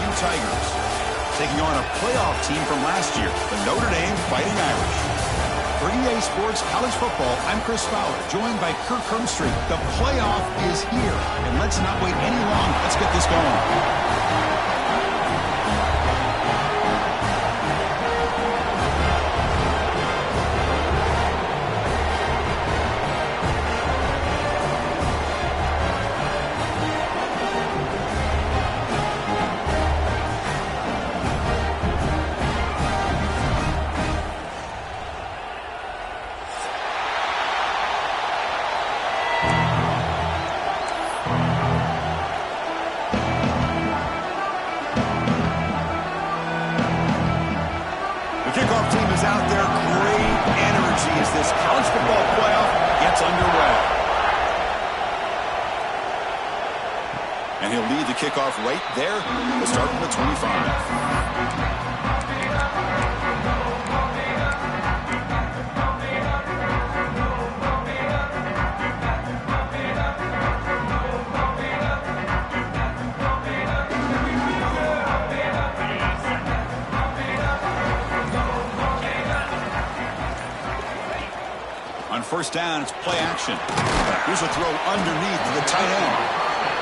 LSU Tigers, taking on a playoff team from last year, the Notre Dame Fighting Irish. For EA Sports College Football, I'm Chris Fowler, joined by Kirk Hermstreet. The playoff is here, and let's not wait any longer. Let's get this going. Kickoff team is out there. Great energy as this college football playoff gets underway. And he'll lead the kickoff right there. We'll start from the 25. On first down, it's play action. Here's a throw underneath to the tight end.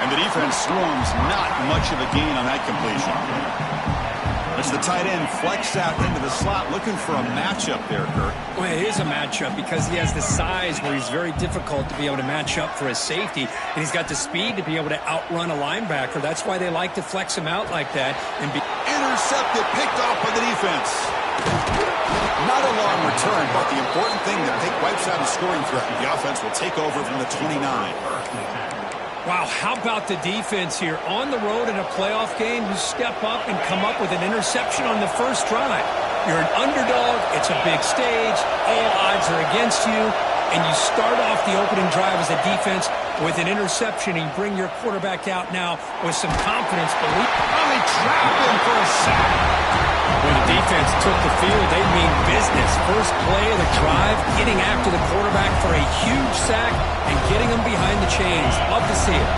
And the defense storms, not much of a gain on that completion. As the tight end flexed out into the slot, looking for a matchup there, Kurt. Well, it is a matchup because he has the size where he's very difficult to be able to match up for his safety. And he's got the speed to be able to outrun a linebacker. That's why they like to flex him out like that. And be intercepted, picked off by the defense. Not a long return, but the important thing that wipes out a scoring threat. The offense will take over from the 29. Wow, how about the defense here? On the road in a playoff game, you step up and come up with an interception on the first drive. You're an underdog. It's a big stage. All odds are against you. And you start off the opening drive as a defense with an interception. And you bring your quarterback out now with some confidence. They trap him for a sack. When the defense took the field, they mean business. First play of the drive, getting after the quarterback for a huge sack and getting him behind the chains. Love to see it.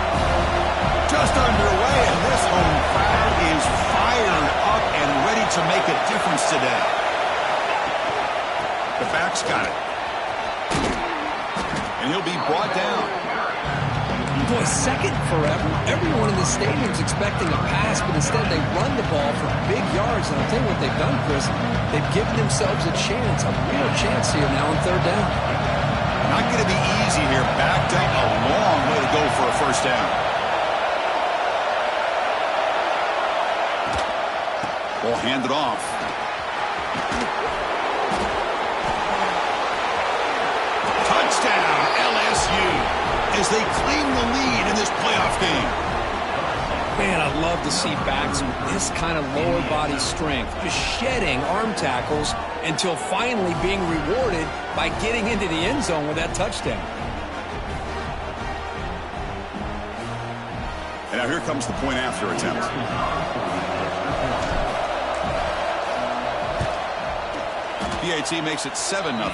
Just underway, and this home crowd is fired up and ready to make a difference today. The back's got it. And he'll be brought down. Boy, second forever. Everyone in the stadium's expecting a pass, but instead they run the ball for big yards. And I'll tell you what they've done, Chris. They've given themselves a chance, a real chance here now on third down. Not going to be easy here. Backed up, a long way to go for a first down. Ball handed off. Touchdown, LSU. As they claim the lead in this playoff game. Man, I'd love to see backs with this kind of lower body strength, just shedding arm tackles until finally being rewarded by getting into the end zone with that touchdown. And now here comes the point after attempt. PAT makes it 7-0.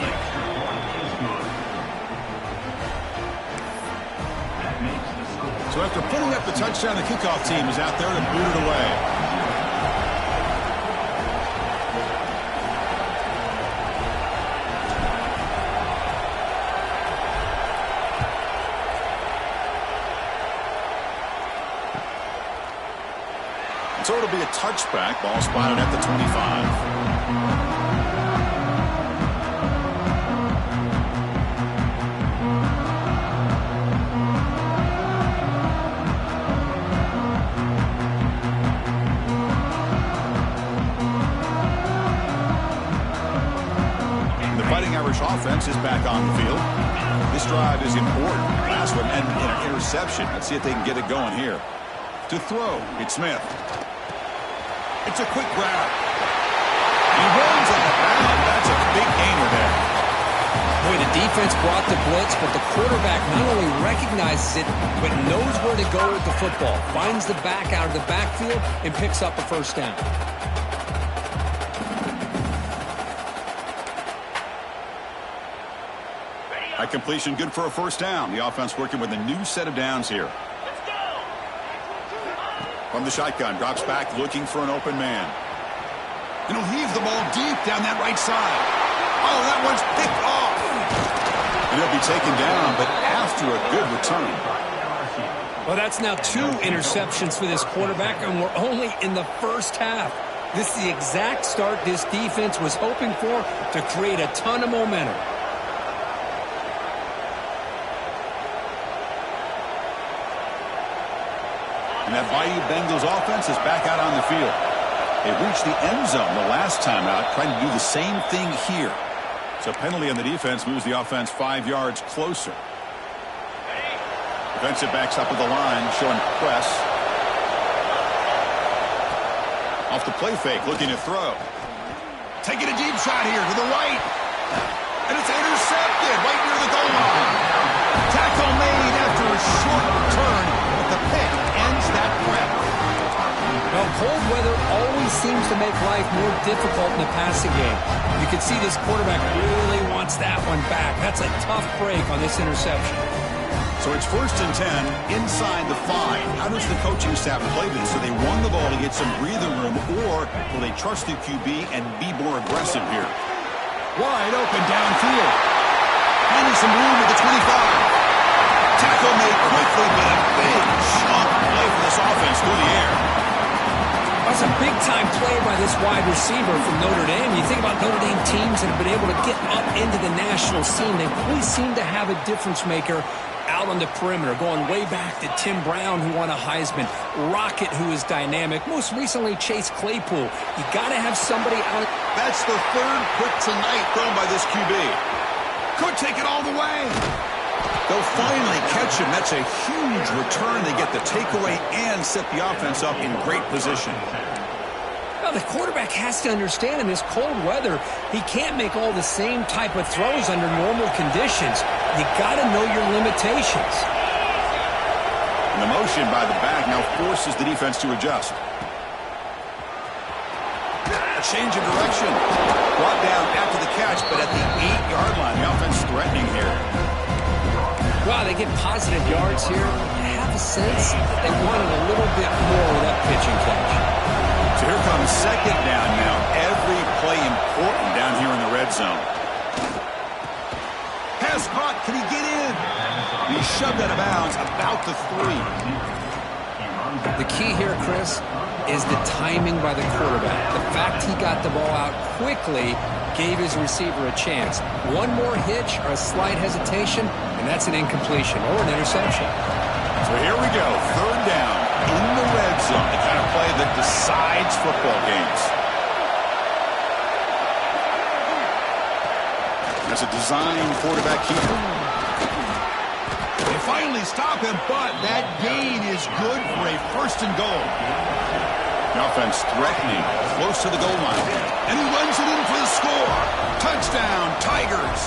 So after putting up the touchdown, the kickoff team is out there to boot it away. So it'll be a touchback. Ball spotted at the 25. Irish offense is back on the field. This drive is important. Last one ended in an interception. Let's see if they can get it going here. To throw, it's Smith. It's a quick grab. He runs on the ground. That's a big gainer there. Boy, the defense brought the blitz, but the quarterback not only recognizes it, but knows where to go with the football. Finds the back out of the backfield and picks up a first down. That completion good for a first down. The offense working with a new set of downs here. From the shotgun, drops back looking for an open man. And he'll heave the ball deep down that right side. Oh, that one's picked off. And he'll be taken down, but after a good return. Well, that's now 2 interceptions for this quarterback, and we're only in the first half. This is the exact start this defense was hoping for to create a ton of momentum. And that Bayou Bengals offense is back out on the field. They reached the end zone the last time out, trying to do the same thing here. So penalty on the defense moves the offense 5 yards closer. Defensive backs up at the line, showing press. Off the play fake, looking to throw. Taking a deep shot here to the right. And it's intercepted right near the goal line. Tackle made after a short return, but the pick ends that prep. Well, cold weather always seems to make life more difficult in the passing game. You can see this quarterback really wants that one back. That's a tough break on this interception. So it's 1st and 10 inside the 5. How does the coaching staff play this? So they won the ball to get some breathing room, or will they trust the QB and be more aggressive here? Wide open downfield. Finding some room at the 25. Tackle made quickly, but a big chunk play for this offense through the air. That's a big-time play by this wide receiver from Notre Dame. You think about Notre Dame teams that have been able to get up into the national scene. They always seem to have a difference maker out on the perimeter, going way back to Tim Brown, who won a Heisman, Rocket, who is dynamic, most recently Chase Claypool. You got to have somebody out. That's the 3rd pick tonight thrown by this QB. Could take it all the way. They'll finally catch him. That's a huge return. They get the takeaway and set the offense up in great position. Well, the quarterback has to understand in this cold weather, he can't make all the same type of throws under normal conditions. You got to know your limitations. And the motion by the back now forces the defense to adjust. A change of direction. Brought down after the catch, but at the 8-yard line, the offense threatening here. Wow, they get positive yards here. I have a sense they wanted a little bit more with that pitch and catch. So here comes 2nd down now. Every play important down here in the red zone. Pass caught. Can he get in? He shoved out of bounds about the 3. The key here, Chris, is the timing by the quarterback. The fact he got the ball out quickly gave his receiver a chance. One more hitch or a slight hesitation, and that's an incompletion or an interception. So here we go. 3rd down in the red zone. The kind of play that decides football games. As a design quarterback keeper. They finally stop him, but that gain is good for a 1st and goal. The offense threatening, close to the goal line. And he runs it in for the score. Touchdown, Tigers.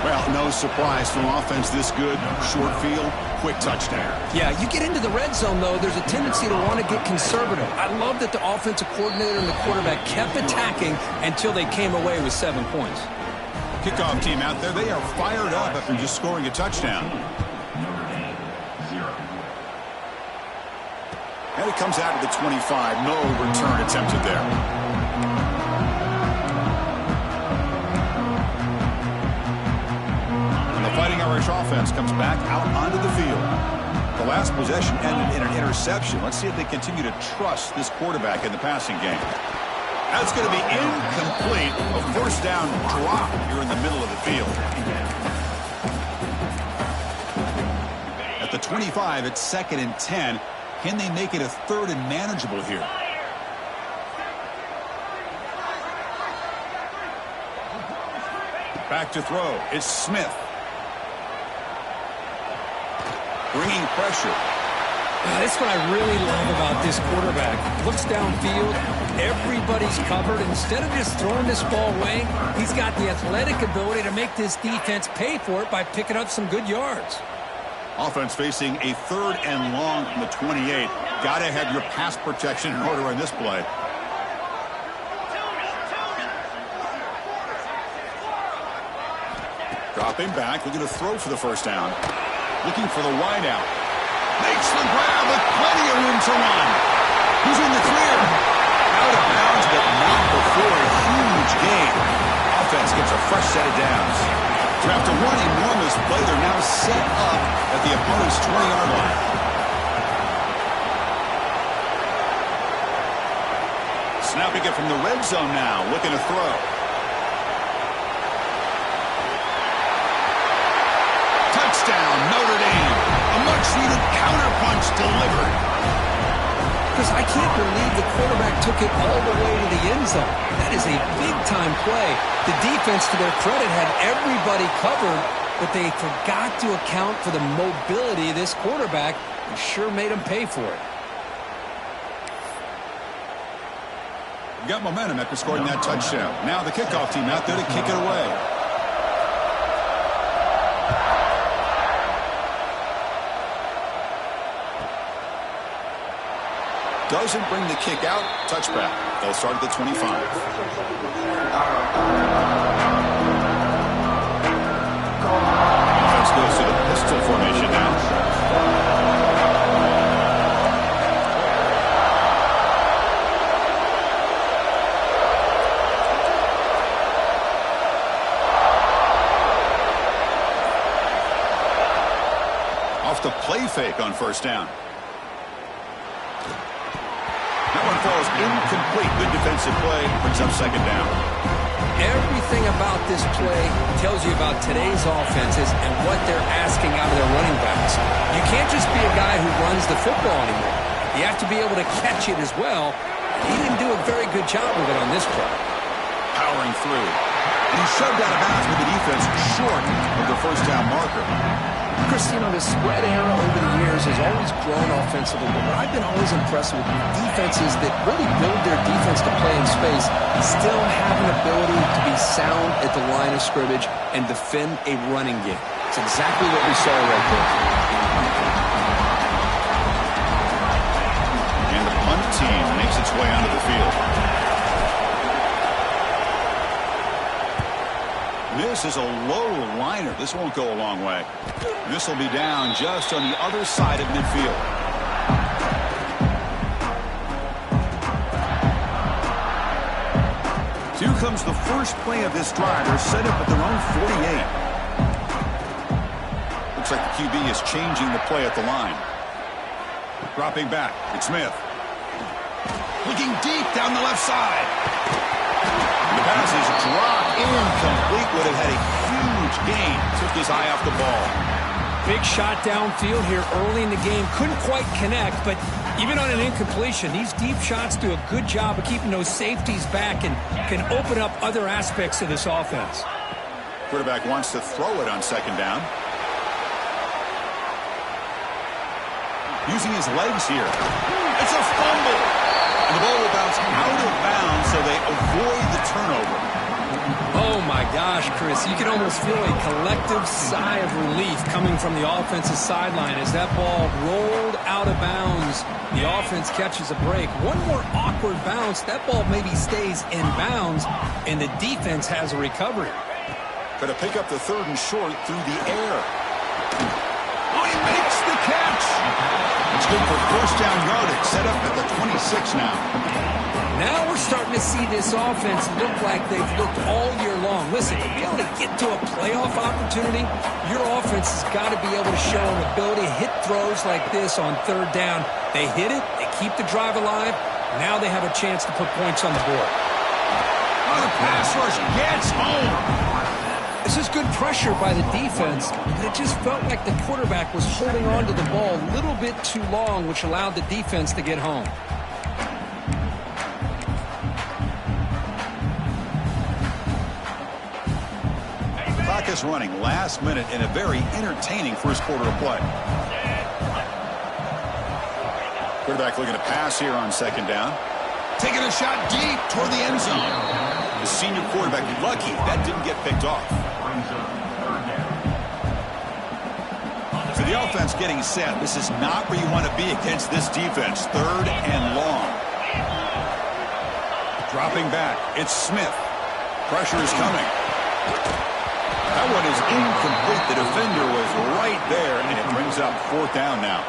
Well, no surprise from offense this good. Short field, quick touchdown. Yeah, you get into the red zone, though, there's a tendency to want to get conservative. I love that the offensive coordinator and the quarterback kept attacking until they came away with 7 points. Kickoff team out there, they are fired up after just scoring a touchdown. And it comes out of the 25. No return attempted there. And the Fighting Irish offense comes back out onto the field. The last possession ended in an interception. Let's see if they continue to trust this quarterback in the passing game. That's going to be incomplete. A 1st down drop here in the middle of the field. At the 25, it's 2nd and 10. Can they make it a 3rd and manageable here? Back to throw. It's Smith. Bringing pressure. That's what I really love about this quarterback. Looks downfield. Everybody's covered. Instead of just throwing this ball away, he's got the athletic ability to make this defense pay for it by picking up some good yards. Offense facing a 3rd and long from the 28. Got to have your pass protection in order in this play. Dropping back, looking to throw for the 1st down. Looking for the wide out. Makes the grab with plenty of room to run. He's in the clear. Out of bounds, but not before a huge gain. Offense gets a fresh set of downs. So after one enormous play, they're now set up at the opponent's 20-yard line. Snapping it from the red zone now, looking to throw. Touchdown, Notre Dame. A much-needed counterpunch delivered. Because I can't believe the quarterback took it all the way to the end zone. That is a big-time play. The defense, to their credit, had everybody covered, but they forgot to account for the mobility of this quarterback, and sure made him pay for it. Got momentum after scoring that touchdown. Now the kickoff team out there to kick it away. Doesn't bring the kick out. Touchback. They'll start at the 25. Offense goes to the pistol formation now. Off the play fake on first down. That one falls incomplete. Good defensive play. Brings up second down. Everything about this play tells you about today's offenses and what they're asking out of their running backs. You can't just be a guy who runs the football anymore. You have to be able to catch it as well. He didn't do a very good job of it on this play. Powering through. And he shoved out of bounds with the defense short of the first down marker. Chris, you know, the spread era over the years has always grown offensively, but what I've been always impressed with defenses that really build their defense to play in space still have an ability to be sound at the line of scrimmage and defend a running game. It's exactly what we saw right there. And the punt team makes its way onto the field. This is a low liner. This won't go a long way. This will be down just on the other side of midfield. So here comes the first play of this drive. They're set up at their own 48. Looks like the QB is changing the play at the line. Dropping back. It's Smith. Looking deep down the left side. The pass is dropped incomplete. Would have had a huge gain. Took his eye off the ball. Big shot downfield here early in the game. Couldn't quite connect, but even on an incompletion, these deep shots do a good job of keeping those safeties back and can open up other aspects of this offense. Quarterback wants to throw it on second down. Using his legs here. It's a fumble. And the ball will bounce out of bounds, so they avoid the turnover. Oh, my gosh, Chris. You can almost feel a collective sigh of relief coming from the offensive sideline as that ball rolled out of bounds. The offense catches a break. One more awkward bounce. That ball maybe stays in bounds, and the defense has a recovery. Got to pick up the third and short through the air. Oh, he makes the catch. It's good for first down yardage. Set up at the 26 now. Now we're starting to see this offense look like they've looked all year long. Listen, to be able to get to a playoff opportunity, your offense has got to be able to show an ability to hit throws like this on third down. They hit it, they keep the drive alive. Now they have a chance to put points on the board. Oh, the pass rush gets home. This is good pressure by the defense, but it just felt like the quarterback was holding on to the ball a little bit too long, which allowed the defense to get home. Clock is running last minute in a very entertaining first quarter of play. Quarterback looking to pass here on second down. Taking a shot deep toward the end zone. The senior quarterback lucky that didn't get picked off. For the offense getting set, this is not where you want to be against this defense. Third and long. Dropping back, it's Smith. Pressure is coming. That one is incomplete. The defender was right there, and it brings up fourth down now.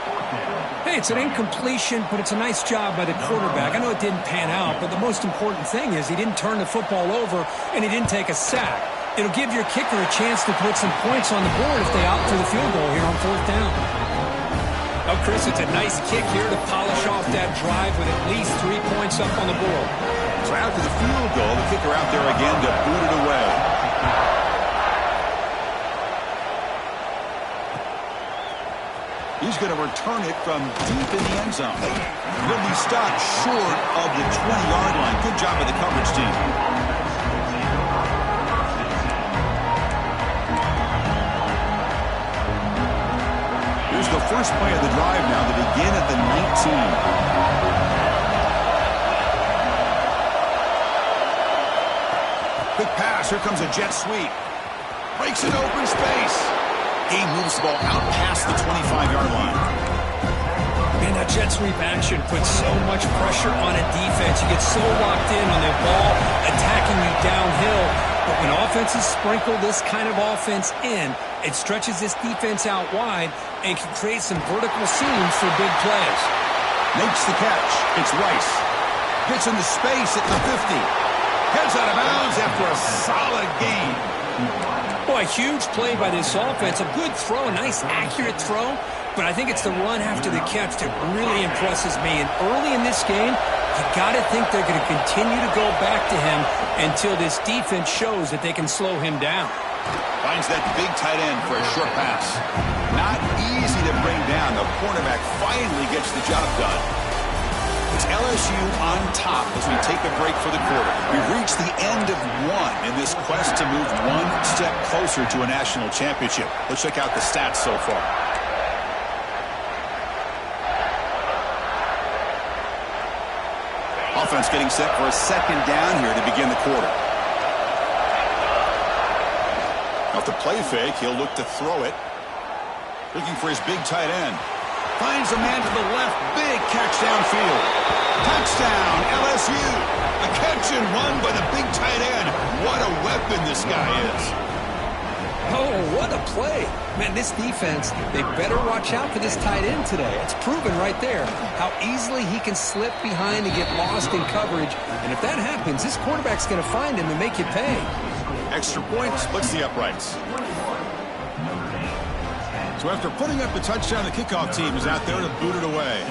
Hey, it's an incompletion, but it's a nice job by the quarterback. I know it didn't pan out, but the most important thing is he didn't turn the football over and he didn't take a sack. It'll give your kicker a chance to put some points on the board if they opt for the field goal here on 4th down. Oh, Chris, it's a nice kick here to polish off that drive with at least 3 points up on the board. So after the field goal, the kicker out there again to boot it away. He's going to return it from deep in the end zone. He'll be stopped short of the 20-yard line. Good job by the coverage team. Here's the first play of the drive now to begin at the 19. Quick pass. Here comes a jet sweep. Breaks an open space. He moves the ball out past the 25-yard line. Man, that jet sweep action puts so much pressure on a defense. You get so locked in on their ball attacking you downhill. But when offenses sprinkle this kind of offense in, it stretches this defense out wide and can create some vertical seams for big plays. Makes the catch. It's Rice. Gets into space at the 50. Heads out of bounds after a solid gain. Boy, a huge play by this offense. A good throw, a nice accurate throw. But I think it's the run after the catch that really impresses me. And early in this game, you got to think they're going to continue to go back to him until this defense shows that they can slow him down. Finds that big tight end for a short pass. Not easy to bring down. The cornerback finally gets the job done. It's LSU on top as we take a break for the quarter. We've reached the end of one in this quest to move one step closer to a national championship. Let's check out the stats so far. Offense getting set for a second down here to begin the quarter. Off the play fake, he'll look to throw it. Looking for his big tight end. Finds a man to the left. Big catch downfield. Touchdown, LSU. A catch and run by the big tight end. What a weapon this guy is. Oh, what a play. Man, this defense, they better watch out for this tight end today. It's proven right there how easily he can slip behind and get lost in coverage. And if that happens, this quarterback's going to find him and make you pay. Extra points splits the uprights. So after putting up the touchdown, the kickoff team is out there to boot it away.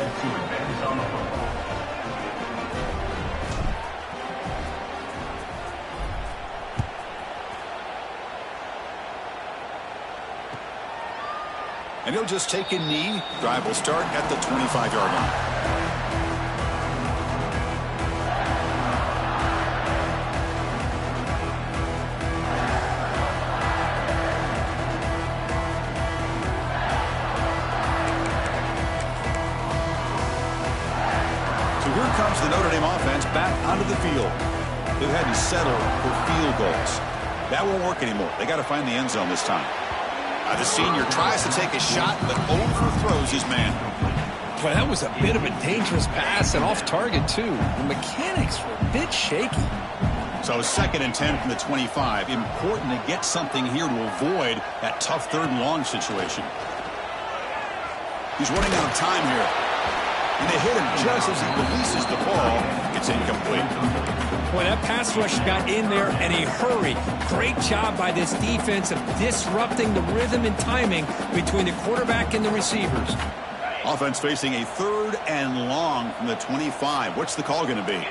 And he'll just take a knee. Drive will start at the 25-yard line. Comes the Notre Dame offense back onto the field. They've had to settle for field goals. That won't work anymore. They got to find the end zone this time. The senior tries to take a shot, but overthrows his man. Boy, that was a bit of a dangerous pass and off target, too. The mechanics were a bit shaky. So 2nd and 10 from the 25. Important to get something here to avoid that tough 3rd and long situation. He's running out of time here. And they hit him just as he releases the ball. It's incomplete. Boy, that pass rush got in there in a hurry. Great job by this defense of disrupting the rhythm and timing between the quarterback and the receivers. Offense facing a 3rd and long from the 25. What's the call going to be?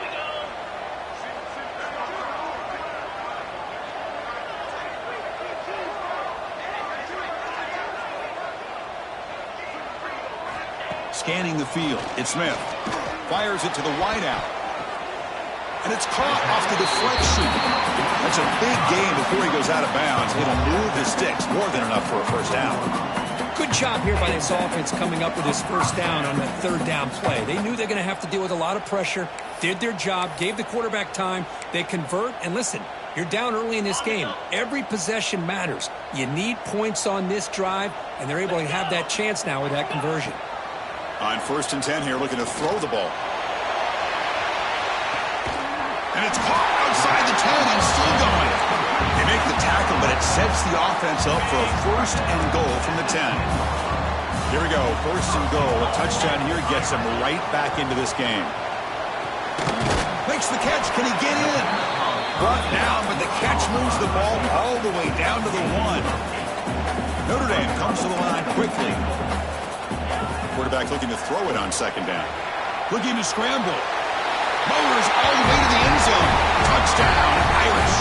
Scanning the field. It's Smith. Fires it to the wideout. And it's caught off the deflection. That's a big gain before he goes out of bounds. It'll move the sticks. More than enough for a first down. Good job here by this offense coming up with this first down on that 3rd down play. They knew they're going to have to deal with a lot of pressure. Did their job. Gave the quarterback time. They convert. And listen, you're down early in this game. Every possession matters. You need points on this drive. And they're able to have that chance now with that conversion. On 1st and 10 here, looking to throw the ball. And it's caught outside the 10 and still going. They make the tackle, but it sets the offense up for a 1st and goal from the 10. Here we go. First and goal. A touchdown here gets him right back into this game. Makes the catch. Can he get in? Brought down, but the catch moves the ball all the way down to the 1. Notre Dame comes to the line quickly. Quarterback looking to throw it on second down. Looking to scramble. Motors all the way to the end zone. Touchdown, Irish.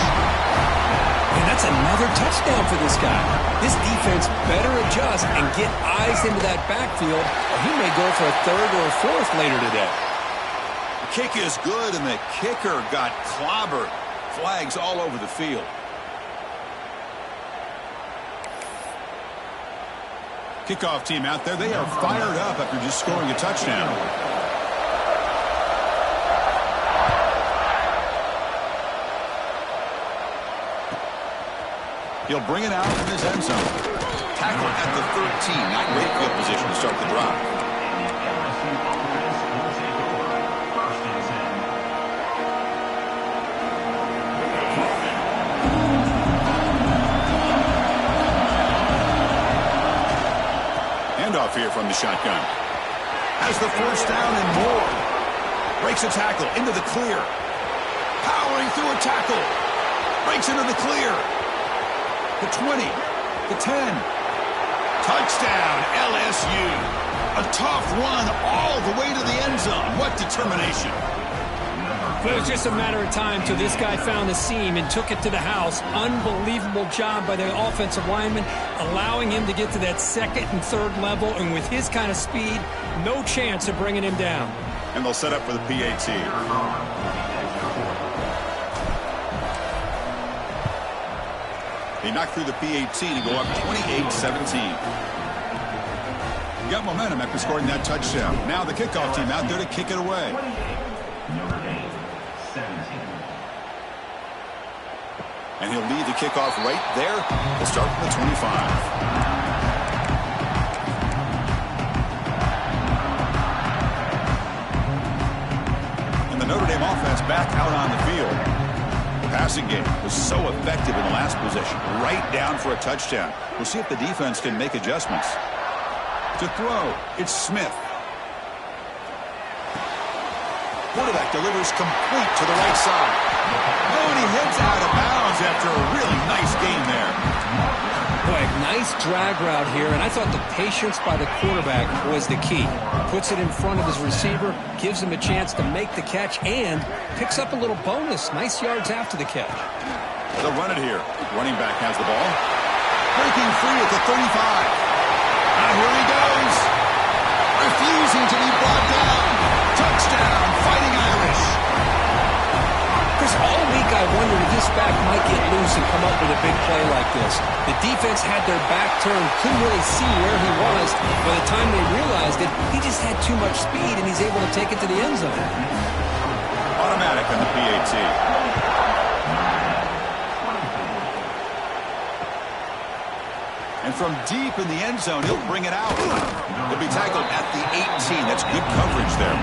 And that's another touchdown for this guy. This defense better adjust and get eyes into that backfield, or he may go for a third or a fourth later today. The kick is good, and the kicker got clobbered. Flags all over the field. Kickoff team out there. They are fired up after just scoring a touchdown. He'll bring it out in his end zone. Tackle at the 13. Not great field position to start the drive. Handoff here from the shotgun. Has the first down and more. Breaks a tackle into the clear. Powering through a tackle. Breaks into the clear. The 20, the 10. Touchdown, LSU. A tough run all the way to the end zone. What determination. But it was just a matter of time till this guy found the seam and took it to the house. Unbelievable job by the offensive lineman, allowing him to get to that second and third level. And with his kind of speed, no chance of bringing him down. And they'll set up for the PAT. They knocked through the PAT to go up 28-17. Got momentum after scoring that touchdown. Now the kickoff team out there to kick it away. And he'll lead the kickoff right there. He'll start from the 25. And the Notre Dame offense back out on the field. The passing game was so effective in the last possession. Right down for a touchdown. We'll see if the defense can make adjustments. To throw, it's Smith. Quarterback delivers complete to the right side. Oh, and he heads out of bounds after a really nice game there. Boy, nice drag route here, and I thought the patience by the quarterback was the key. Puts it in front of his receiver, gives him a chance to make the catch, and picks up a little bonus. Nice yards after the catch. They'll run it here. Running back has the ball. Breaking free at the 35. Now here he goes. Refusing to be brought down. Touchdown, Fighting Irish. Chris, all week I wondered if this back might get loose and come up with a big play like this. The defense had their back turned, couldn't really see where he was. By the time they realized it, he just had too much speed, and he's able to take it to the end zone. Automatic on the PAT. And from deep in the end zone, he'll bring it out. He'll be tackled at the 18. That's good coverage there.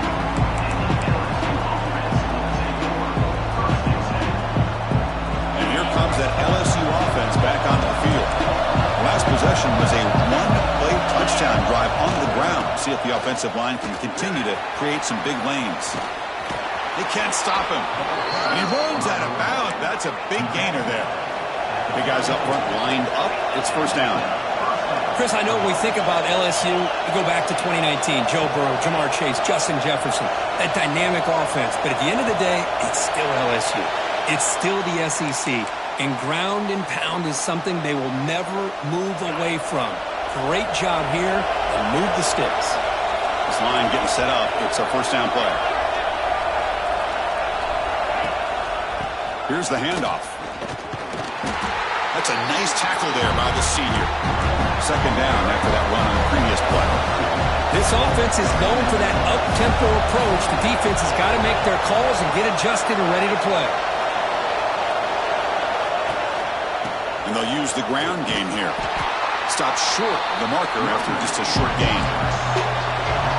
And here comes that LSU offense back onto the field. Last possession was a one-play touchdown drive on the ground. See if the offensive line can continue to create some big lanes. They can't stop him. And he runs out of bounds. That's a big gainer there. Big guys up front lined up. It's first down. Chris, I know when we think about LSU, we go back to 2019. Joe Burrow, Jamar Chase, Justin Jefferson. That dynamic offense. But at the end of the day, it's still LSU. It's still the SEC. And ground and pound is something they will never move away from. Great job here. And move the sticks. This line getting set up. It's a first down play. Here's the handoff. That's a nice tackle there by the senior. Second down after that run on the previous play. This offense is known for that up-tempo approach. The defense has got to make their calls and get adjusted and ready to play. And they'll use the ground game here. Stop short of the marker after just a short gain.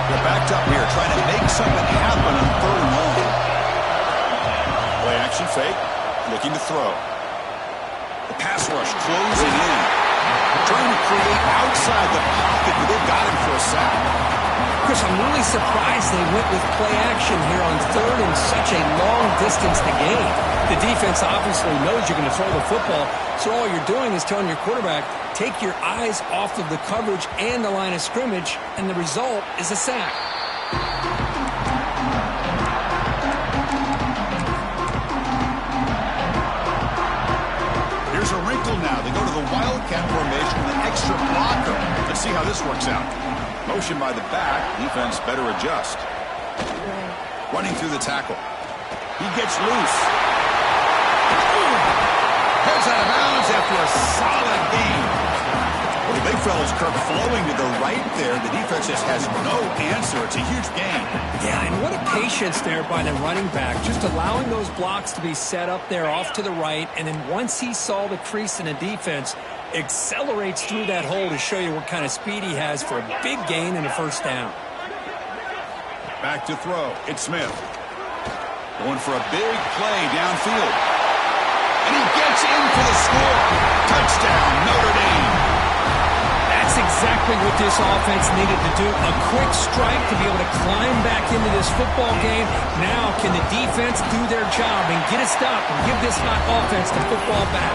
They're backed up here trying to make something happen on third and long. Play action fake. Looking to throw. The pass rush closing in. Trying to create outside the pocket, but they've got him for a sack. Chris, I'm really surprised they went with play action here on third and such a long distance to gain. The defense obviously knows you're going to throw the football, so all you're doing is telling your quarterback, take your eyes off of the coverage and the line of scrimmage, and the result is a sack. Here's a wrinkle now. They go to the wildcat formation with an extra blocker. Let's see how this works out. Motion by the back. Defense better adjust. Running through the tackle. He gets loose. Heads out of bounds after a solid game. Well, the big fella's Kirk flowing to the right there. The defense just has no answer. It's a huge gain. Yeah, and what a patience there by the running back. Just allowing those blocks to be set up there off to the right. And then once he saw the crease in the defense, accelerates through that hole to show you what kind of speed he has for a big gain and a first down. Back to throw. It's Smith. Going for a big play downfield. And he gets in for the score. Touchdown, Notre Dame. That's exactly what this offense needed to do. A quick strike to be able to climb back into this football game. Now can the defense do their job and get a stop and give this hot offense the football back?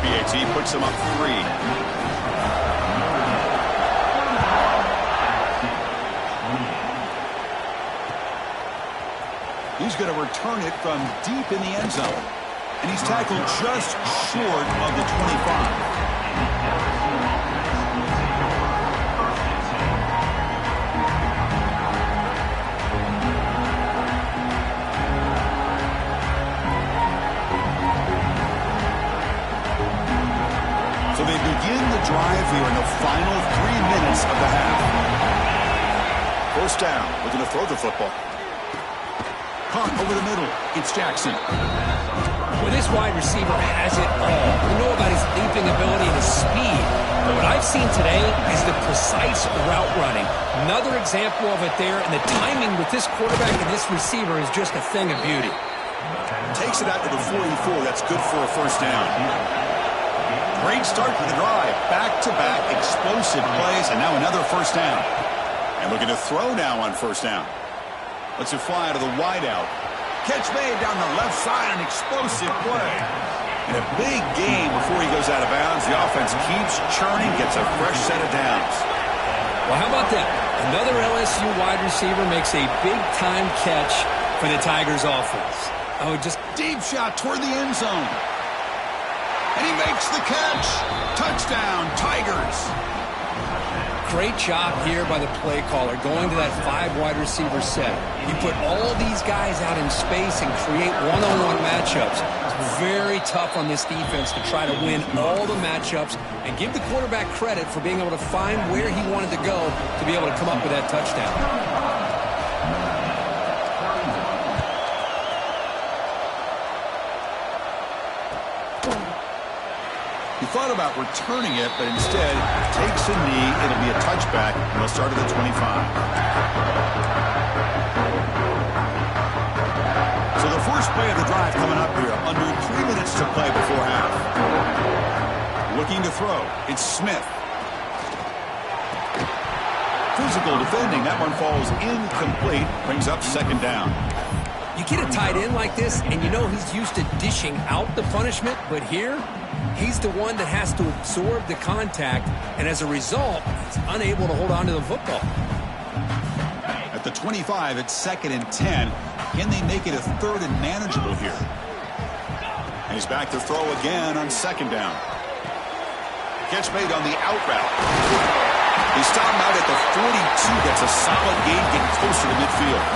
BAT puts them up 3. He's going to return it from deep in the end zone. And he's tackled just short of the 25. So they begin the drive here in the final 3 minutes of the half. First down. Looking to throw the football. Caught over the middle. It's Jackson. Well, this wide receiver has it all. We know about his leaping ability and his speed. But what I've seen today is the precise route running. Another example of it there. And the timing with this quarterback and this receiver is just a thing of beauty. Takes it out to the 44. That's good for a first down. Great start to the drive. Back-to-back explosive plays, and now another first down. And looking to throw now on first down. Lets it fly to the wideout. Catch made down the left side, an explosive play. And a big gain before he goes out of bounds. The offense keeps churning, gets a fresh set of downs. Well, how about that? Another LSU wide receiver makes a big-time catch for the Tigers offense. Oh, just deep shot toward the end zone. And he makes the catch. Touchdown, Tigers. Great job here by the play caller, going to that 5 wide receiver set. You put all these guys out in space and create one-on-one matchups. It's very tough on this defense to try to win all the matchups and give the quarterback credit for being able to find where he wanted to go to be able to come up with that touchdown. Thought about returning it, but instead takes a knee. It'll be a touchback, and they'll start at the 25. So the first play of the drive coming up here. Under 3 minutes to play before half. Looking to throw. It's Smith. Physical defending. That one falls incomplete. Brings up second down. You get a tight end like this, and you know he's used to dishing out the punishment, but here, he's the one that has to absorb the contact, and as a result, he's unable to hold on to the football. At the 25, it's 2nd and 10. Can they make it a 3rd and manageable here? And he's back to throw again on 2nd down. Catch made on the out route. He stopped him out at the 42. That's a solid gain, getting closer to midfield.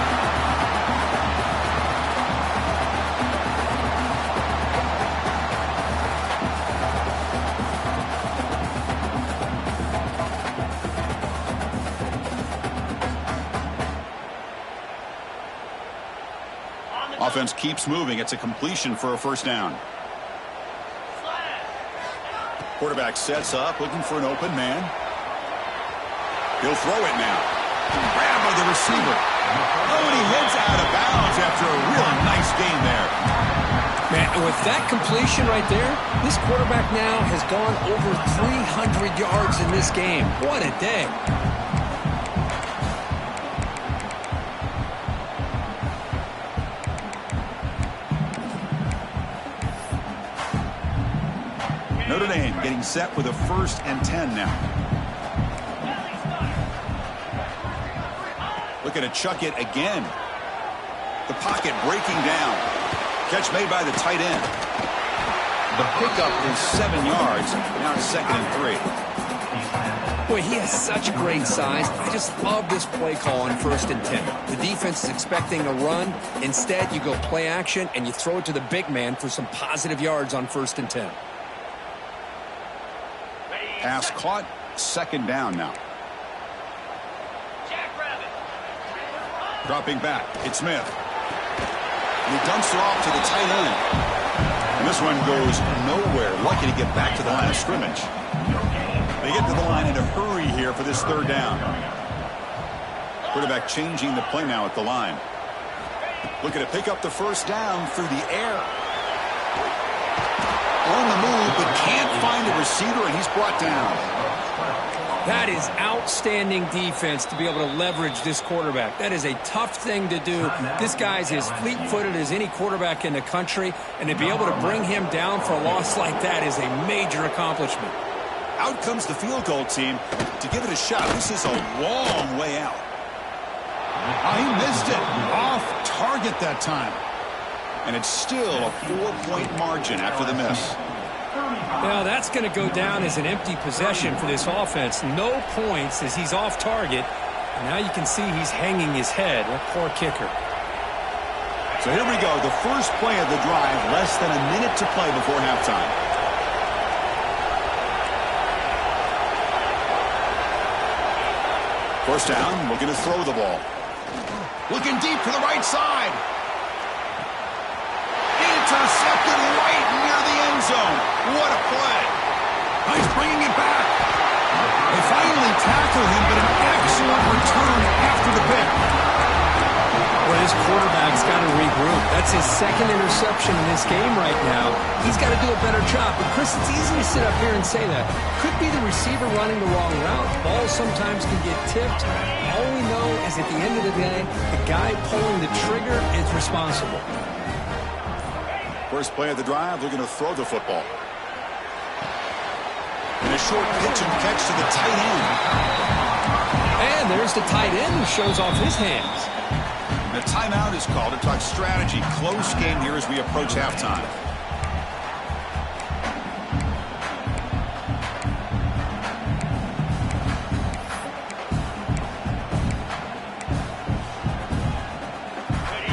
Offense keeps moving. It's a completion for a first down. Quarterback sets up, looking for an open man. He'll throw it now. Grab by the receiver. Oh, and he heads out of bounds after a real nice game there. Man, with With that completion right there, this quarterback now has gone over 300 yards in this game. What a day. Notre Dame getting set with a 1st and 10 now. Looking to chuck it again. The pocket breaking down. Catch made by the tight end. The pickup is 7 yards. Now it's 2nd and 3. Boy, he has such great size. I just love this play call on 1st and 10. The defense is expecting a run. Instead, you go play action and you throw it to the big man for some positive yards on 1st and 10. Pass caught. 2nd down now. Dropping back. It's Smith. And he dumps it off to the tight end. And this one goes nowhere. Lucky to get back to the line of scrimmage. They get to the line in a hurry here for this 3rd down. Quarterback changing the play now at the line. Looking to pick up the 1st down through the air. On the move, but can't find a receiver, and he's brought down. That is outstanding defense to be able to leverage this quarterback. That is a tough thing to do. This guy's as fleet-footed as any quarterback in the country, and to be able to bring him down for a loss like that is a major accomplishment. Out comes the field goal team to give it a shot. This is a long way out. Oh, he missed it. Off target that time. And it's still a 4-point margin after the miss. Now, that's going to go down as an empty possession for this offense. No points as he's off target. And now you can see he's hanging his head. A poor kicker. So here we go. The first play of the drive. Less than a minute to play before halftime. First down. Looking to throw the ball. Looking deep to the right side. Intercepted right near the end zone. What a play. He's bringing it back. They finally tackle him, but an excellent return after the pick. Well, his quarterback's got to regroup. That's his 2nd interception in this game right now. He's got to do a better job. But, Chris, it's easy to sit up here and say that. Could be the receiver running the wrong route. Balls sometimes can get tipped. All we know is at the end of the day, the guy pulling the trigger is responsible. First play of the drive, they're going to throw the football. And a short pitch and catch to the tight end. And there's the tight end who shows off his hands. The timeout is called to talk strategy. Close game here as we approach halftime.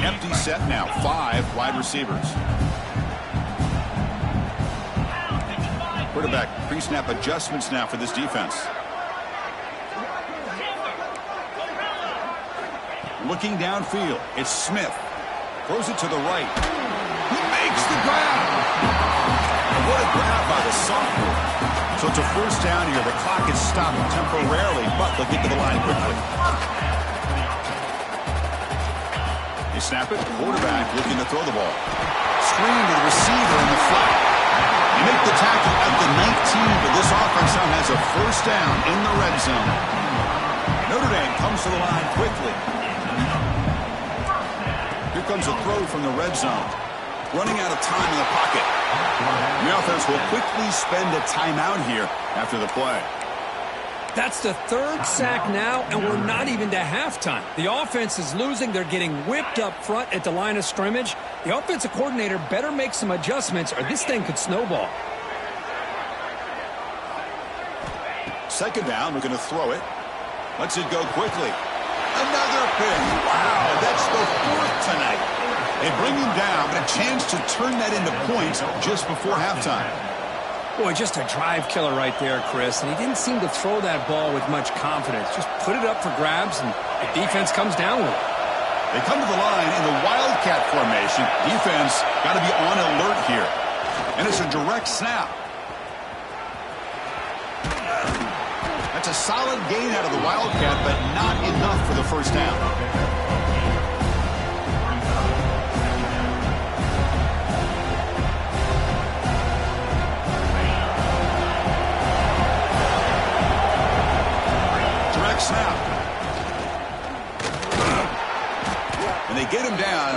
Empty set now. 5 wide receivers. Quarterback pre-snap adjustments now for this defense. Looking downfield, it's Smith. Throws it to the right. He makes the grab. And what a grab by the sophomore. So it's a first down here. The clock is stopped temporarily, but they'll get to the line quickly. They snap it. Quarterback looking to throw the ball. Screen to the receiver in the flat. They make the tackle at the 19, but this offense now has a first down in the red zone. Notre Dame comes to the line quickly. Here comes a throw from the red zone. Running out of time in the pocket. And the offense will quickly spend a timeout here after the play. That's the 3rd sack now, and we're not even to halftime. The offense is losing. They're getting whipped up front at the line of scrimmage. The offensive coordinator better make some adjustments or this thing could snowball. 2nd down, we're going to throw it. Lets it go quickly. Another pick. Wow, that's the 4th tonight. They bring him down, but a chance to turn that into points just before halftime. Boy, just a drive killer right there, Chris. And he didn't seem to throw that ball with much confidence. Just put it up for grabs, and the defense comes down with it. They come to the line in the Wildcat formation. Defense got to be on alert here. And it's a direct snap. That's a solid gain out of the Wildcat, but not enough for the first down.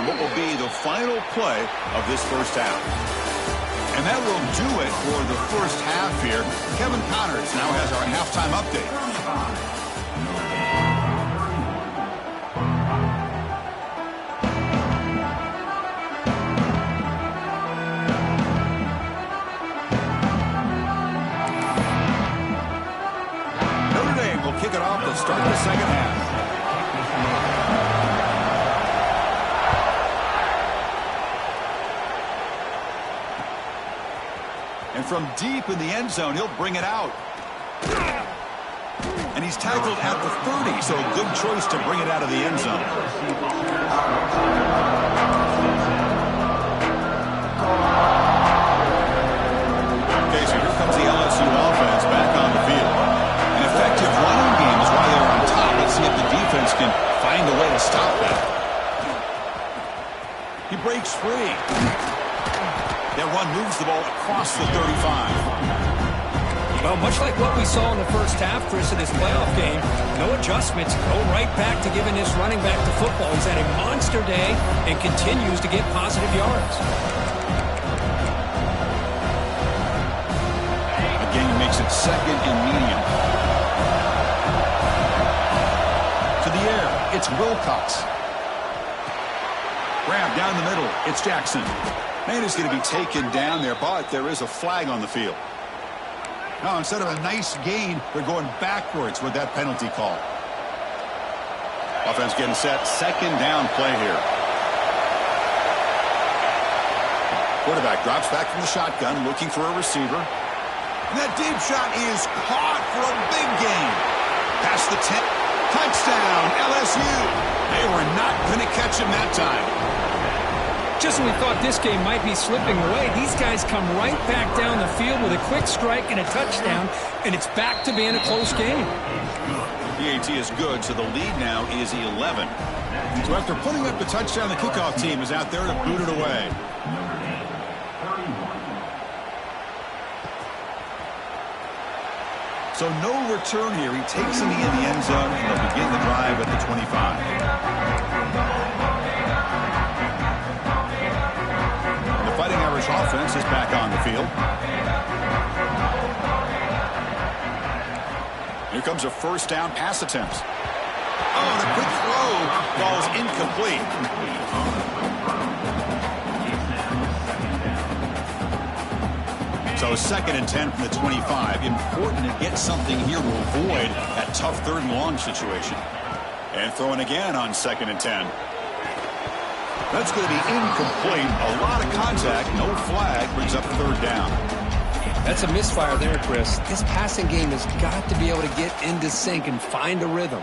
on what will be the final play of this first half. And that will do it for the first half here. Kevin Connors now has our halftime update. Notre Dame will kick it off to start the second half. And from deep in the end zone, he'll bring it out. And he's tackled at the 30, so a good choice to bring it out of the end zone. Okay, so here comes the LSU offense back on the field. An effective running game is why they're on top. Let's see if the defense can find a way to stop that. He breaks free. That run moves the ball across the 35. Well, much like what we saw in the first half, Chris, of this playoff game, no adjustments, go right back to giving this running back to football. He's had a monster day and continues to get positive yards. Again, he makes it second and medium. To the air, it's Wilcox. Grab down the middle, it's Jackson. Man is going to be taken down there, but there is a flag on the field. Now, instead of a nice gain, they're going backwards with that penalty call. Offense getting set. Second down play here. Quarterback drops back from the shotgun, looking for a receiver. And that deep shot is caught for a big gain. Past the 10. Touchdown, LSU. They were not going to catch him that time. Just when we thought this game might be slipping away, these guys come right back down the field with a quick strike and a touchdown, and it's back to being a close game. PAT is good, so the lead now is 11. So after putting up the touchdown, the kickoff team is out there to boot it away. So no return here. He takes him in the end zone, and they'll begin the drive at the 25. Fighting Irish offense is back on the field. Here comes a first down pass attempt. Oh, and a quick throw falls incomplete. So second and 10 from the 25. Important to get something here to avoid that tough third and long situation. And throwing again on second and 10. That's going to be incomplete. A lot of contact. No flag. Brings up third down. That's a misfire there, Chris. This passing game has got to be able to get into sync and find a rhythm.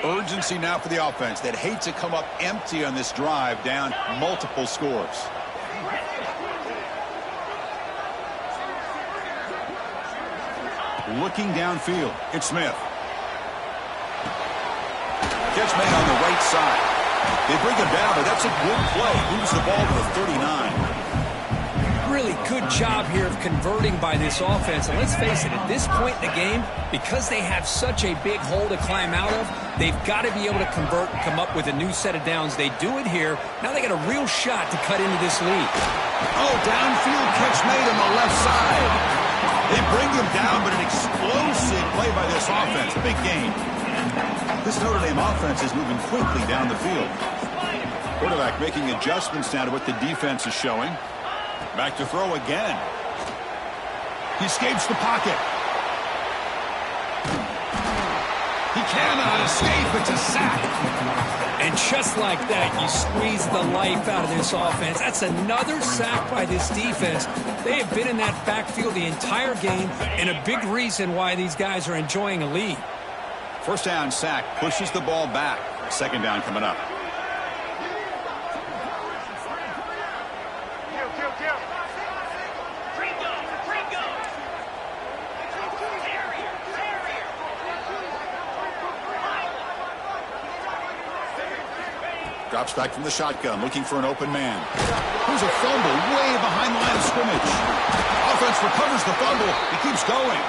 Urgency now for the offense. They'd hate to come up empty on this drive, down multiple scores. Looking downfield. It's Smith. Catch made on the right side. They bring him down, but that's a good play. Moves the ball to the 39. Really good job here of converting by this offense. And let's face it, at this point in the game, because they have such a big hole to climb out of, they've got to be able to convert and come up with a new set of downs. They do it here. Now they got a real shot to cut into this lead. Oh, downfield catch made on the left side. They bring him down, but an explosive play by this offense. Big gain. This Notre Dame offense is moving quickly down the field. Quarterback making adjustments now to what the defense is showing. Back to throw again. He escapes the pocket. He cannot escape. It's a sack. And just like that, you squeeze the life out of this offense. That's another sack by this defense. They have been in that backfield the entire game, and a big reason why these guys are enjoying a lead. First down sack, pushes the ball back. Second down coming up. Drops back from the shotgun, looking for an open man. There's a fumble way behind the line of scrimmage. Offense recovers the fumble. He keeps going.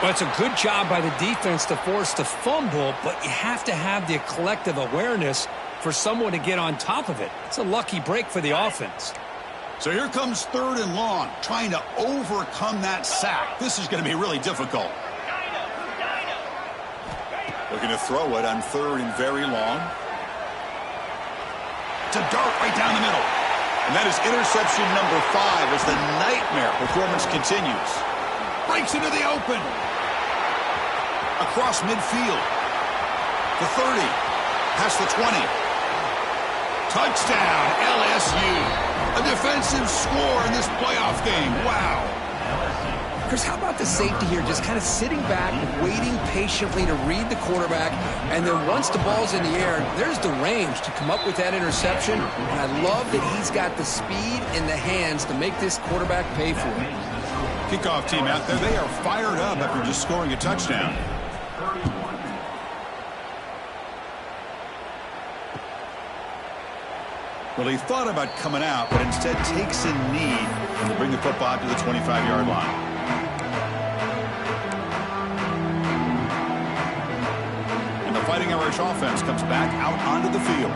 Well, it's a good job by the defense to force the fumble, but you have to have the collective awareness for someone to get on top of it. It's a lucky break for the offense. So here comes 3rd and long, trying to overcome that sack. This is going to be really difficult. Looking to throw it on 3rd and very long. It's a dart right down the middle. And that is interception number 5 as the nightmare performance continues. Breaks into the open. Across midfield. The 30. Past the 20. Touchdown, LSU. A defensive score in this playoff game. Wow. Chris, how about the safety here just kind of sitting back, waiting patiently to read the quarterback, and then once the ball's in the air, there's the range to come up with that interception. And I love that he's got the speed in the hands to make this quarterback pay for it. Kickoff team out there. They are fired up after just scoring a touchdown. Well, he thought about coming out, but instead takes a knee to bring the football to the 25-yard line. And the Fighting Irish offense comes back out onto the field.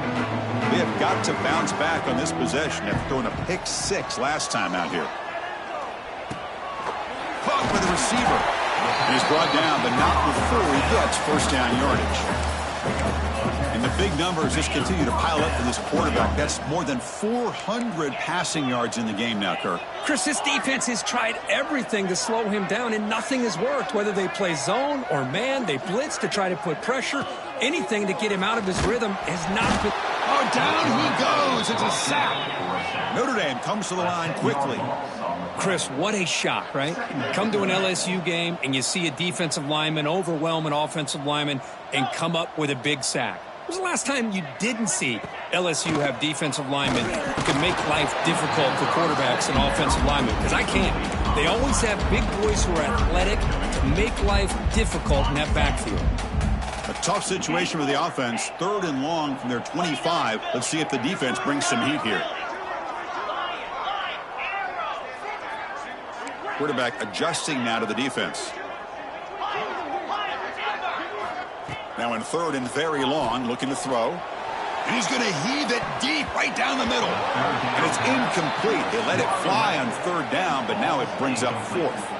They have got to bounce back on this possession after throwing a pick 6 last time out here. Caught by the receiver. And he's brought down, but not before he gets first down yardage. And the big numbers just continue to pile up for this quarterback. That's more than 400 passing yards in the game now, Kirk. Chris, this defense has tried everything to slow him down, and nothing has worked. Whether they play zone or man, they blitz to try to put pressure. Anything to get him out of his rhythm has not been... Oh, down he goes. It's a sack. Notre Dame comes to the line quickly. Chris, what a shock, right? Come to an LSU game, and you see a defensive lineman overwhelm an offensive lineman and come up with a big sack. When was the last time you didn't see LSU have defensive linemen who can make life difficult for quarterbacks and offensive linemen? Because I can't. They always have big boys who are athletic to make life difficult in that backfield. A tough situation for the offense. 3rd and long from their 25. Let's see if the defense brings some heat here. Quarterback adjusting now to the defense. Now in 3rd and very long, looking to throw. And he's going to heave it deep right down the middle. And it's incomplete. They let it fly on 3rd down, but now it brings up 4th.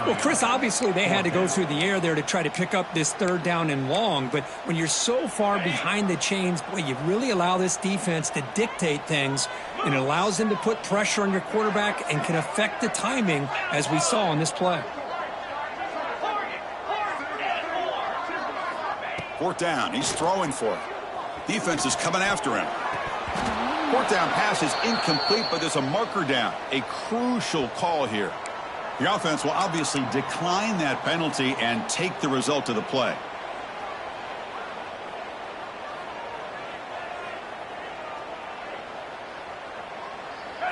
Well, Chris, obviously they had to go through the air there to try to pick up this 3rd down and long. But when you're so far behind the chains, boy, you really allow this defense to dictate things. And it allows them to put pressure on your quarterback and can affect the timing, as we saw on this play. 4th down. He's throwing for it. Defense is coming after him. 4th down pass is incomplete, but there's a marker down. A crucial call here. The offense will obviously decline that penalty and take the result of the play.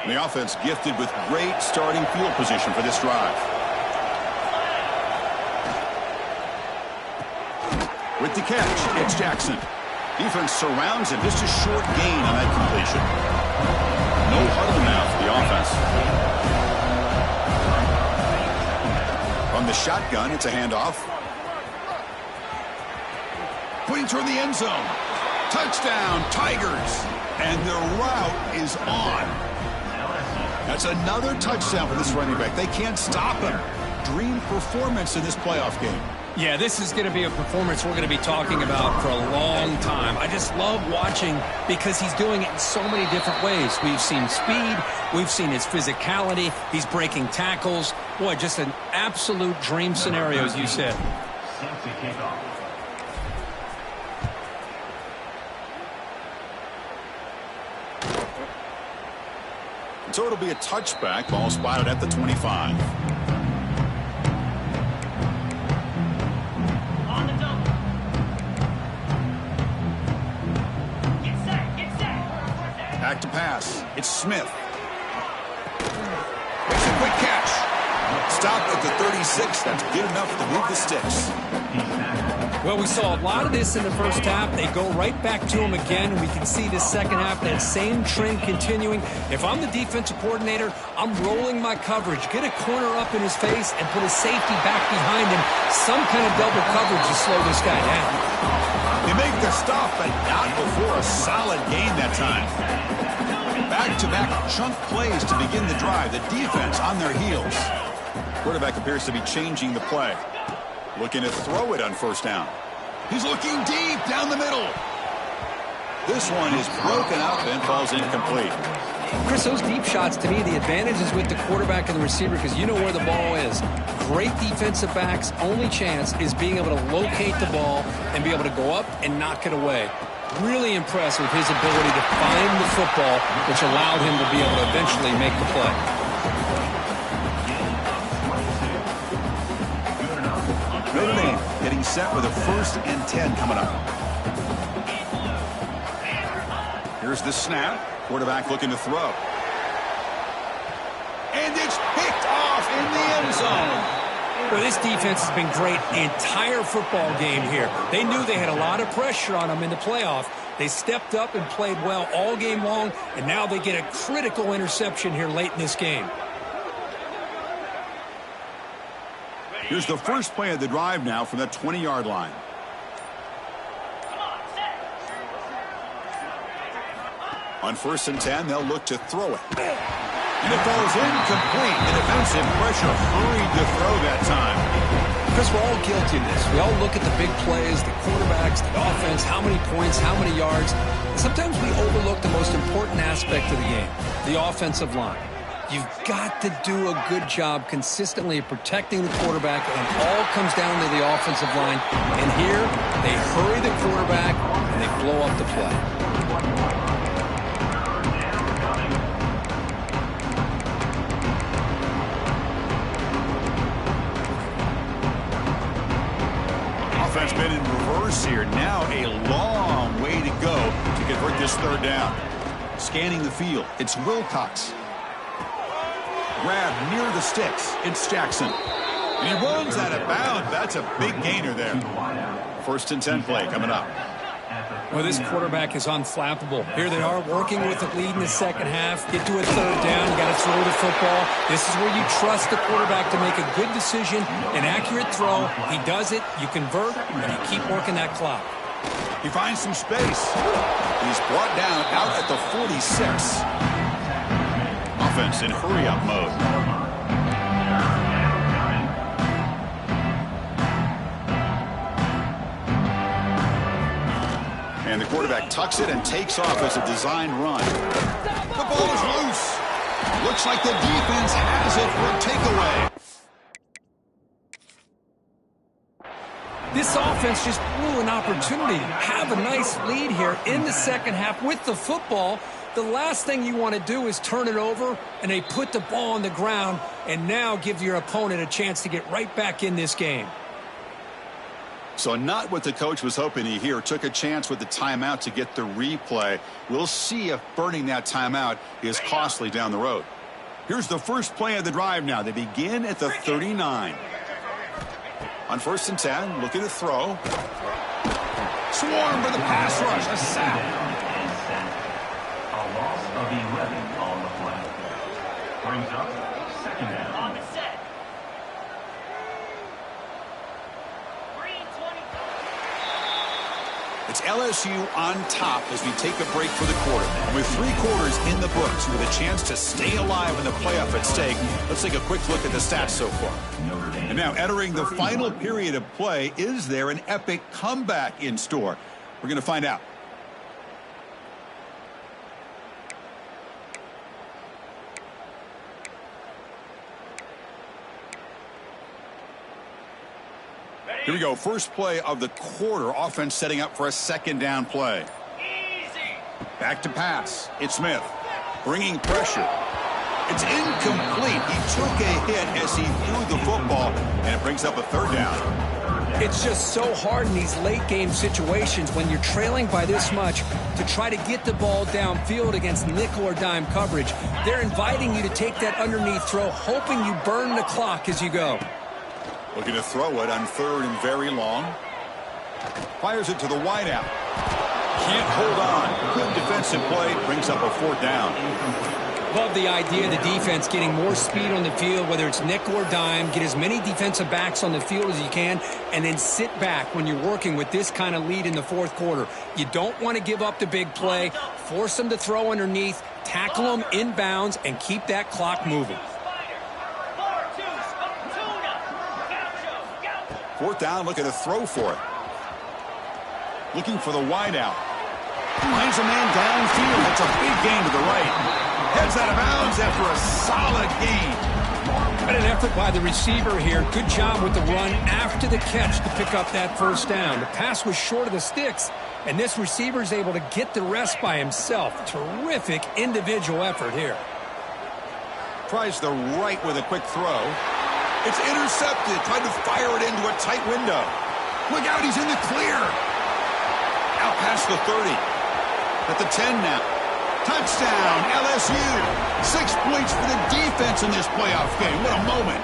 The offense gifted with great starting field position for this drive. With the catch, it's Jackson. Defense surrounds him. Just a short gain on that completion. No huddle now for the offense. From the shotgun, it's a handoff. Pointing toward the end zone. Touchdown, Tigers. And the route is on. That's another touchdown for this running back. They can't stop him. Dream performance in this playoff game. Yeah, this is going to be a performance we're going to be talking about for a long time. I just love watching because he's doing it in so many different ways. We've seen speed. We've seen his physicality. He's breaking tackles. Boy, just an absolute dream scenario, as you said. So it'll be a touchback. Ball spotted at the 25. Back to pass. It's Smith. Makes a quick catch. Stop at the 36. That's good enough to move the sticks. Well, we saw a lot of this in the first half. They go right back to him again. We can see the second half, that same trend continuing. If I'm the defensive coordinator, I'm rolling my coverage. Get a corner up in his face and put a safety back behind him. Some kind of double coverage to slow this guy down. They make the stop, but not before a solid gain that time. Back-to-back chunk plays to begin the drive. The defense on their heels. Quarterback appears to be changing the play. Looking to throw it on first down. He's looking deep down the middle. This one is broken up and falls incomplete. Chris, those deep shots, to me, the advantage is with the quarterback and the receiver because you know where the ball is. Great defensive backs' only chance is being able to locate the ball and be able to go up and knock it away. Really impressed with his ability to find the football, which allowed him to be able to eventually make the play. Notre Dame getting set with a 1st and 10 coming up. Here's the snap. Quarterback looking to throw. And it's picked off in the end zone. Well, this defense has been great the entire football game here. They knew they had a lot of pressure on them in the playoff. They stepped up and played well all game long, and now they get a critical interception here late in this game. Here's the first play of the drive now from that 20-yard line. On 1st and 10, they'll look to throw it. And it falls incomplete. The defensive pressure hurried to throw that time. Because we're all guilty of this. We all look at the big plays, the quarterbacks, the offense, how many points, how many yards. Sometimes we overlook the most important aspect of the game, the offensive line. You've got to do a good job consistently of protecting the quarterback, and it all comes down to the offensive line. And here, they hurry the quarterback, and they blow up the play. Offense been in reverse here. Now a long way to go to convert this 3rd down. Scanning the field, it's Wilcox. Grab near the sticks. It's Jackson. And he runs out of bounds. That's a big gainer there. 1st and 10 play coming up. Well, this quarterback is unflappable. Here they are working with the lead in the second half. Get to a 3rd down. You got to throw the football. This is where you trust the quarterback to make a good decision, an accurate throw. He does it. You convert, and you keep working that clock. He finds some space. He's brought down out at the 46. Offense in hurry-up mode. And the quarterback tucks it and takes off as a design run. The ball is loose. Looks like the defense has it for a takeaway. This offense just blew an opportunity to have a nice lead here in the second half with the football. The last thing you want to do is turn it over, and they put the ball on the ground and now give your opponent a chance to get right back in this game. So not what the coach was hoping to hear. Took a chance with the timeout to get the replay. We'll see if burning that timeout is costly down the road. Here's the first play of the drive now. They begin at the 39. On 1st and 10, looking to throw. Swarm for the pass rush. A sack. A loss of 11 on the play. Brings up 2nd down. On the set. It's LSU on top as we take a break for the quarter. And with 3 quarters in the books with a chance to stay alive in the playoff at stake, let's take a quick look at the stats so far. And now entering the final period of play, is there an epic comeback in store? We're going to find out. Here we go. First play of the quarter. Offense setting up for a 2nd down play. Back to pass. It's Smith. Bringing pressure. It's incomplete. He took a hit as he threw the football, and it brings up a 3rd down. It's just so hard in these late-game situations when you're trailing by this much to try to get the ball downfield against nickel or dime coverage. They're inviting you to take that underneath throw, hoping you burn the clock as you go. Looking to throw it on 3rd and very long. Fires it to the wideout. Can't hold on. Good defensive play. Brings up a 4th down. Love the idea of the defense getting more speed on the field, whether it's nickel or dime. Get as many defensive backs on the field as you can, and then sit back when you're working with this kind of lead in the 4th quarter. You don't want to give up the big play. Force them to throw underneath, tackle them inbounds, and keep that clock moving. 4th down, looking to throw for it. Looking for the wideout. Finds a man downfield. That's a big gain to the right. Heads out of bounds after a solid gain. What an effort by the receiver here. Good job with the run after the catch to pick up that 1st down. The pass was short of the sticks, and this receiver is able to get the rest by himself. Terrific individual effort here. Tries the right with a quick throw. It's intercepted. Tried to fire it into a tight window. Look out, he's in the clear. Out past the 30. At the 10 now. Touchdown, LSU. 6 points for the defense in this playoff game. What a moment.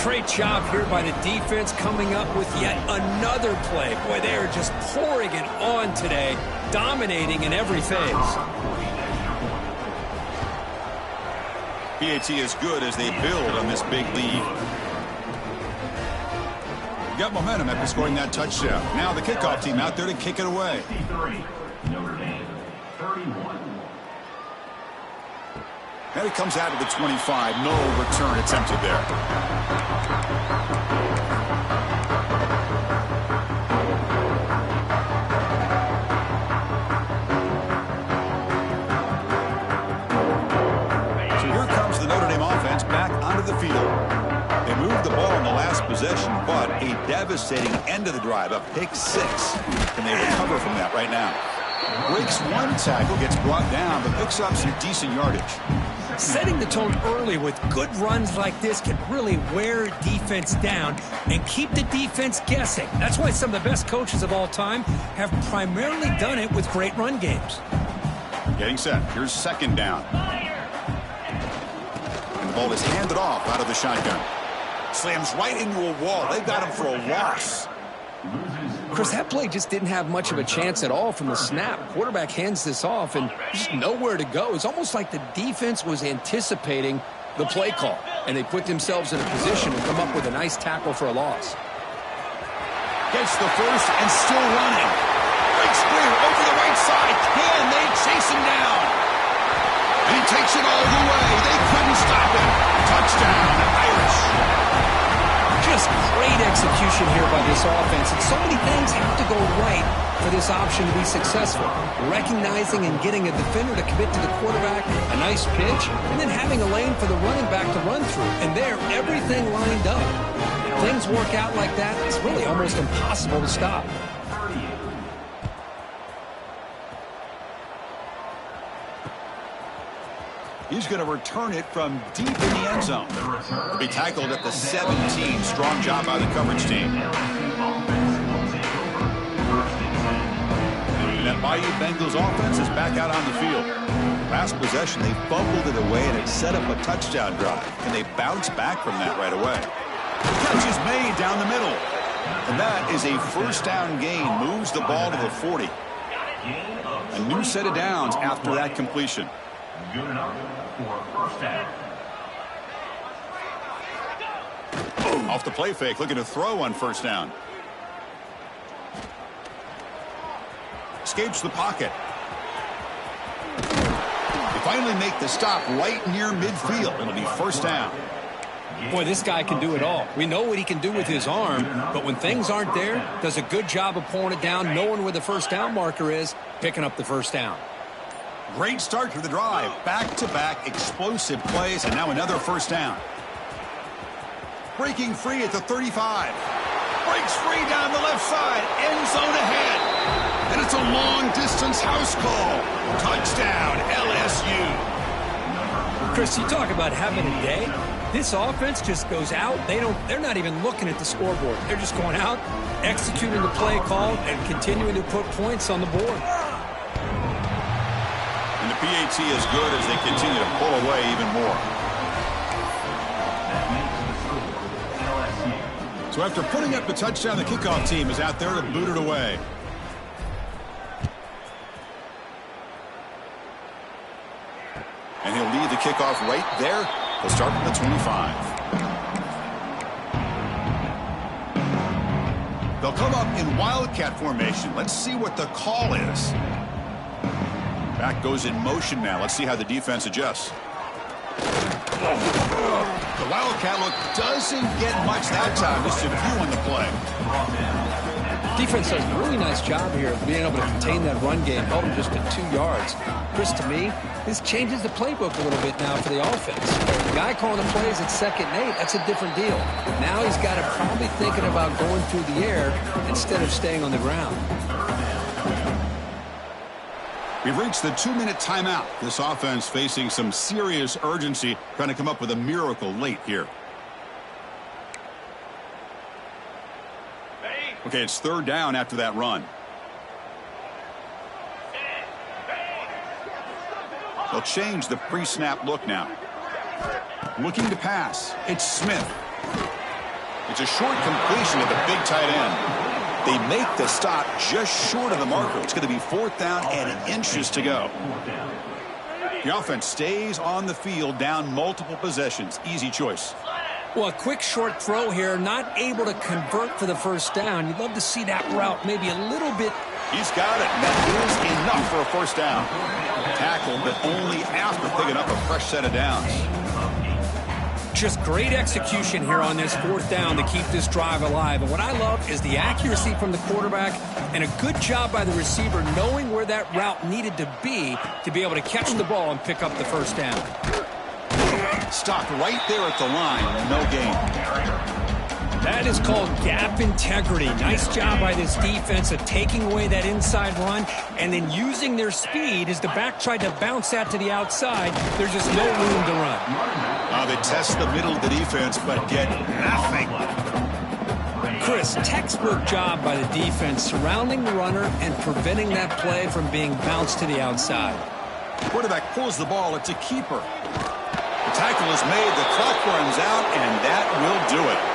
Great job here by the defense coming up with yet another play. Boy, they are just pouring it on today, dominating in every phase. PAT is good as they build on this big lead. Got momentum after scoring that touchdown. Now the kickoff team out there to kick it away. Notre Dame, 31. And it comes out to the 25. No return attempted there. So here comes the Notre Dame offense back onto the field. They moved the ball in the last possession, but a devastating end of the drive, a pick 6. Can they recover from that right now? Breaks one tackle, gets brought down, but picks up some decent yardage. Setting the tone early with good runs like this can really wear defense down and keep the defense guessing. That's why some of the best coaches of all time have primarily done it with great run games. Getting set. Here's 2nd down. And the ball is handed off out of the shotgun. Slams right into a wall. They've got him for a loss. Chris, that play just didn't have much of a chance at all from the snap. Quarterback hands this off, and just nowhere to go. It's almost like the defense was anticipating the play call, and they put themselves in a position to come up with a nice tackle for a loss. Gets the first and still running. Breaks clear over the right side. Can they chase him down? And he takes it all the way. They couldn't stop him. Touchdown, Irish. Just great execution here by this offense, and so many things have to go right for this option to be successful. Recognizing and getting a defender to commit to the quarterback, a nice pitch, and then having a lane for the running back to run through. And there, everything lined up. Things work out like that, it's really almost impossible to stop. He's going to return it from deep in the end zone. He'll be tackled at the 17. Strong job by the coverage team. And that Bayou Bengals offense is back out on the field. Last possession, they fumbled it away, and it set up a touchdown drive. Can they bounce back from that right away? The catch is made down the middle. And that is a 1st down gain. Moves the ball to the 40. A new set of downs after that completion. Good enough for 1st down. Off the play fake, looking to throw on 1st down. Escapes the pocket. They finally make the stop right near midfield. It'll be 1st down. Boy, this guy can do it all. We know what he can do with his arm, but when things aren't there, does a good job of pulling it down, knowing where the 1st down marker is, picking up the 1st down. Great start to the drive. Back-to-back explosive plays, and now another 1st down. Breaking free at the 35. Breaks free down the left side. End zone ahead. And it's a long-distance house call. Touchdown, LSU. Chris, you talk about having a day. This offense just goes out. They're not even looking at the scoreboard. They're just going out, executing the play call, and continuing to put points on the board. And the PAT is good as they continue to pull away even more. So after putting up the touchdown, the kickoff team is out there to boot it away. And he'll lead the kickoff right there. He'll start from the 25. They'll come up in wildcat formation. Let's see what the call is. Back goes in motion now. Let's see how the defense adjusts. The wildcat look doesn't get much that time. Just a few on the play. Defense does a really nice job here of being able to contain that run game, held him just at 2 yards. Chris, to me, this changes the playbook a little bit now for the offense. The guy calling the plays at 2nd and 8, that's a different deal. Now he's got to probably thinking about going through the air instead of staying on the ground. We've reached the 2-minute timeout. This offense facing some serious urgency, trying to come up with a miracle late here. Okay, it's 3rd down after that run. They'll change the pre-snap look now. Looking to pass. It's Smith. It's a short completion to the big tight end. They make the stop just short of the marker. It's going to be 4th down and inches to go. The offense stays on the field, down multiple possessions. Easy choice. Well, a quick short throw here, not able to convert for the 1st down. You'd love to see that route maybe a little bit. He's got it. That is enough for a 1st down. Tackled, but only after picking up a fresh set of downs. Just great execution here on this 4th down to keep this drive alive. And what I love is the accuracy from the quarterback and a good job by the receiver knowing where that route needed to be able to catch the ball and pick up the 1st down. Stopped right there at the line. No gain. That is called gap integrity. Nice job by this defense of taking away that inside run and then using their speed as the back tried to bounce that to the outside. There's just no room to run. They test the middle of the defense, but get nothing. Chris, textbook job by the defense surrounding the runner and preventing that play from being bounced to the outside. Quarterback pulls the ball. It's a keeper. The tackle is made. The clock runs out, and that will do it.